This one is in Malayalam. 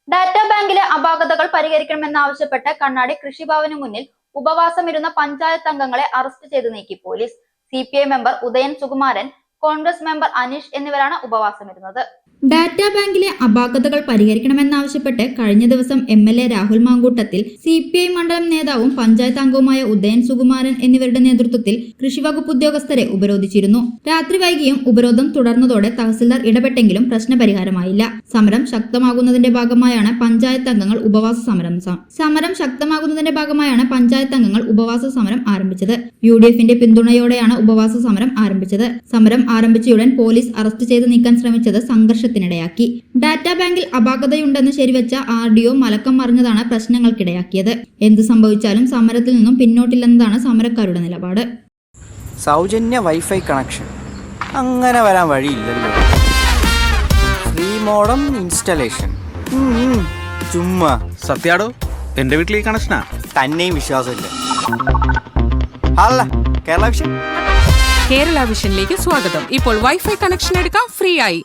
ഡാറ്റാ ബാങ്കിലെ അപാകതകൾ പരിഹരിക്കണമെന്നാവശ്യപ്പെട്ട് കണ്ണാടി കൃഷിഭവന് മുന്നിൽ ഉപവാസമിരുന്ന പഞ്ചായത്ത് അംഗങ്ങളെ അറസ്റ്റ് ചെയ്ത് നീക്കി police. CPI member Udayan Sukumaran, Congress member Aneesh എന്നിവരാണ് ഉപവാസമിരുന്നത്. ഡാറ്റാ ബാങ്കിലെ അപാകതകൾ പരിഹരിക്കണമെന്നാവശ്യപ്പെട്ട് കഴിഞ്ഞ ദിവസം MLA രാഹുൽ മാങ്കൂട്ടത്തിൽ, CPI മണ്ഡലം നേതാവും പഞ്ചായത്ത് അംഗവുമായ ഉദയൻ സുകുമാരൻ എന്നിവരുടെ നേതൃത്വത്തിൽ കൃഷിവകുപ്പ് ഉദ്യോഗസ്ഥരെ ഉപരോധിച്ചിരുന്നു. രാത്രി വൈകിയും ഉപരോധം തുടർന്നതോടെ തഹസിൽദാർ ഇടപെട്ടെങ്കിലും പ്രശ്നപരിഹാരമായില്ല. സമരം ശക്തമാകുന്നതിന്റെ ഭാഗമായാണ് പഞ്ചായത്ത് അംഗങ്ങൾ ഉപവാസ സമരം ആരംഭിച്ചത്. UDFന്റെ പിന്തുണയോടെയാണ് ഉപവാസ സമരം ആരംഭിച്ചത്. സമരം ആരംഭിച്ചയുടൻ പോലീസ് അറസ്റ്റ് ചെയ്ത് നീക്കാൻ ശ്രമിച്ചത് സംഘർഷത്തിനിടയാക്കി. ഡാറ്റാ ബാങ്കിൽ അപാകതയുണ്ടെന്ന് ശരിവെച്ച RDO മലക്കം മറിഞ്ഞതാണ് പ്രശ്നങ്ങൾക്കിടയാക്കിയത്. എന്ത് സംഭവിച്ചാലും സമരത്തിൽ നിന്നും പിന്നോട്ടില്ലെന്നതാണ് സമരക്കാരുടെ നിലപാട്. സൗജന്യ വൈഫൈ കണക്ഷൻ അങ്ങനെ വരാൻ വഴിയില്ലല്ലോ. ഫ്രീ മോഡം ഇൻസ്റ്റലേഷൻ ചുമ്മാ. സത്യാടോ, എന്റെ വീട്ടിൽ ഈ കണക്ഷനാ. തന്നെയും വിശ്വാസമില്ല. അല്ല, കേരള വിഷൻ. കേരള വിഷനിലേക്ക് സ്വാഗതം. ഇപ്പോൾ വൈഫൈ കണക്ഷൻ എടുക്കാം ഫ്രീ ആയി.